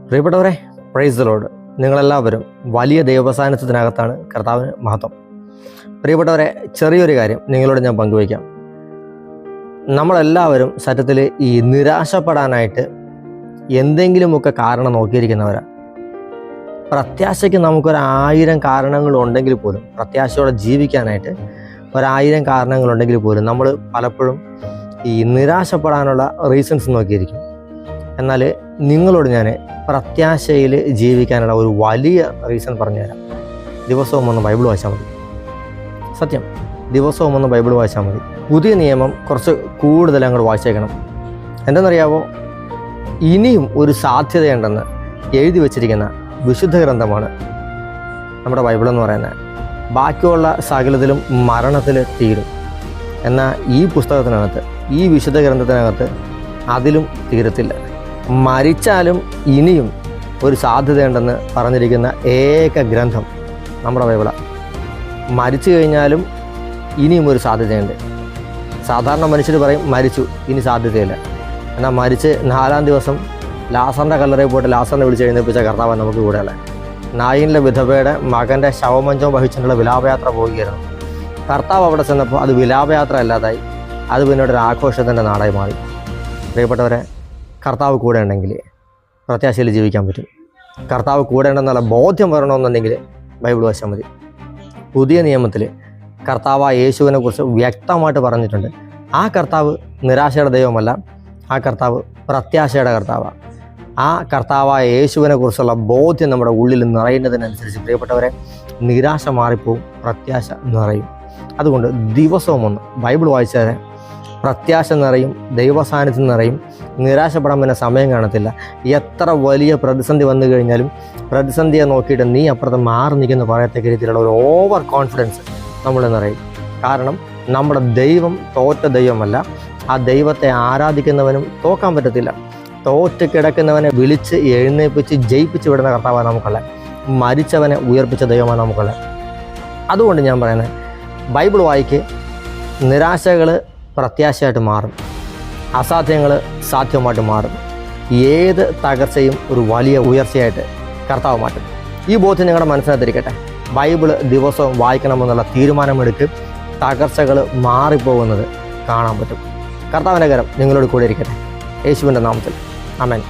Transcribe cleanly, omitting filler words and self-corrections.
പ്രിയപ്പെട്ടവരെ, praise the Lord. നിങ്ങളെല്ലാവരും വലിയ ദൈവസാന്നിധ്യത്തിനകത്താണ്. കർത്താവിന് മഹത്വം. പ്രിയപ്പെട്ടവരെ, ചെറിയൊരു കാര്യം നിങ്ങളോട് ഞാൻ പങ്കുവയ്ക്കാം. നമ്മളെല്ലാവരും സത്യത്തിൽ ഈ നിരാശപ്പെടാനായിട്ട് എന്തെങ്കിലുമൊക്കെ കാരണം നോക്കിയിരിക്കുന്നവരാണ്. പ്രത്യാശയ്ക്ക് നമുക്കൊരു1000 കാരണങ്ങളുണ്ടെങ്കിൽ പോലും, പ്രത്യാശയോടെ ജീവിക്കാനായിട്ട് 1000 കാരണങ്ങളുണ്ടെങ്കിൽ പോലും നമ്മൾ പലപ്പോഴും ഈ നിരാശപ്പെടാനുള്ള റീസൺസ് നോക്കിയിരിക്കും. എന്നാൽ നിങ്ങളോട് ഞാൻ പ്രത്യാശയിൽ ജീവിക്കാനുള്ള ഒരു വലിയ റീസൺ പറഞ്ഞുതരാം. ദിവസവും ഒന്ന് ബൈബിൾ വായിച്ചാൽ മതി. സത്യം, ദിവസവും ഒന്ന് ബൈബിൾ വായിച്ചാൽ മതി. പുതിയ നിയമം കുറച്ച് കൂടുതൽ അങ്ങോട്ട് വായിച്ചേക്കണം. എന്തെന്നറിയാവോ, ഇനിയും ഒരു സാധ്യതയുണ്ടെന്ന് എഴുതി വച്ചിരിക്കുന്ന വിശുദ്ധ ഗ്രന്ഥമാണ് നമ്മുടെ ബൈബിളെന്ന് പറയുന്നത്. ബാക്കിയുള്ള സകലത്തിലും മരണത്തിൽ തീരും. എന്നാൽ ഈ പുസ്തകത്തിനകത്ത്, ഈ വിശുദ്ധ ഗ്രന്ഥത്തിനകത്ത് അതിലും തീരത്തില്ല. മരിച്ചാലും ഇനിയും ഒരു സാധ്യതയുണ്ടെന്ന് പറഞ്ഞിരിക്കുന്ന ഏക ഗ്രന്ഥം നമ്മുടെ ബൈബിളാണ്. മരിച്ചു കഴിഞ്ഞാലും ഇനിയും ഒരു സാധ്യതയുണ്ട്. സാധാരണ മനുഷ്യർ പറയും മരിച്ചു, ഇനി സാധ്യതയില്ല. എന്നാൽ മരിച്ച് 4-ാം ദിവസം ലാസറിൻ്റെ കല്ലറയിൽ പോയിട്ട് ലാസറിനെ വിളിച്ച് എഴുന്നേൽപ്പിച്ച കർത്താവാണ് നമുക്ക് കൂടെയുള്ള. നായിനിലെ വിധവയുടെ മകൻ്റെ ശവമഞ്ചം വഹിച്ചിട്ടുള്ള വിലാപയാത്ര പോവുകയായിരുന്നു. കർത്താവ് അവിടെ ചെന്നപ്പോൾ അത് വിലാപയാത്ര അല്ലാതായി, അത് പിന്നീട് ഒരു ആഘോഷത്തിൻ്റെ നാടായി മാറി. പ്രിയപ്പെട്ടവരെ, കർത്താവ് കൂടെ ഉണ്ടെങ്കിൽ പ്രത്യാശയിൽ ജീവിക്കാൻ പറ്റും. കർത്താവ് കൂടെ ഉണ്ടെന്നുള്ള ബോധ്യം വരണമെന്നുണ്ടെങ്കിൽ ബൈബിൾ വായിച്ചാൽ മതി. പുതിയ നിയമത്തിൽ കർത്താവ് യേശുവിനെ കുറിച്ച് വ്യക്തമായിട്ട് പറഞ്ഞിട്ടുണ്ട്. ആ കർത്താവ് നിരാശയുടെ ദൈവമല്ല, ആ കർത്താവ് പ്രത്യാശയുടെ കർത്താവാണ്. ആ കർത്താവായ യേശുവിനെ കുറിച്ചുള്ള ബോധ്യം നമ്മുടെ ഉള്ളിൽ നിറയുന്നതിനനുസരിച്ച് പ്രിയപ്പെട്ടവരെ, നിരാശ മാറിപ്പോവും, പ്രത്യാശ നിറയും. അതുകൊണ്ട് ദിവസവും ഒന്ന് ബൈബിൾ വായിച്ചാൽ പ്രത്യാശ നിറയും, ദൈവസാന്നിധ്യം നിറയും. നിരാശപ്പെടാൻ പിന്നെ സമയം കാണത്തില്ല. എത്ര വലിയ പ്രതിസന്ധി വന്നു കഴിഞ്ഞാലും പ്രതിസന്ധിയെ നോക്കിയിട്ട് നീ അപ്പുറത്ത് മാറി നിൽക്കുന്ന പറയത്തക്ക രീതിയിലുള്ള ഒരു ഓവർ കോൺഫിഡൻസ് നമ്മൾ നിറയും. കാരണം നമ്മുടെ ദൈവം തോറ്റ ദൈവമല്ല. ആ ദൈവത്തെ ആരാധിക്കുന്നവനും തോക്കാൻ പറ്റത്തില്ല. തോറ്റ് കിടക്കുന്നവനെ വിളിച്ച് എഴുന്നേൽപ്പിച്ച് ജയിപ്പിച്ച് വിടുന്ന കർത്താവാണ് നമുക്കുള്ള. മരിച്ചവനെ ഉയർപ്പിച്ച ദൈവമാണ് നമുക്കുള്ള. അതുകൊണ്ട് ഞാൻ പറയുന്നത്, ബൈബിൾ വായിക്ക്. നിരാശകൾ പ്രത്യാശയായിട്ട് മാറും, അസാധ്യങ്ങൾ സാധ്യമായിട്ട് മാറും. ഏത് തകർച്ചയും ഒരു വലിയ ഉയർച്ചയായിട്ട് കർത്താവ് മാറ്റും. ഈ ബോധ്യം നിങ്ങളുടെ മനസ്സിനകത്തിരിക്കട്ടെ. ബൈബിള് ദിവസവും വായിക്കണമെന്നുള്ള തീരുമാനമെടുത്ത് തകർച്ചകൾ മാറിപ്പോകുന്നത് കാണാൻ പറ്റും. കർത്താവിൻ്റെ കരം നിങ്ങളോട് കൂടെ ഇരിക്കട്ടെ. യേശുവിൻ്റെ നാമത്തിൽ ആമേൻ.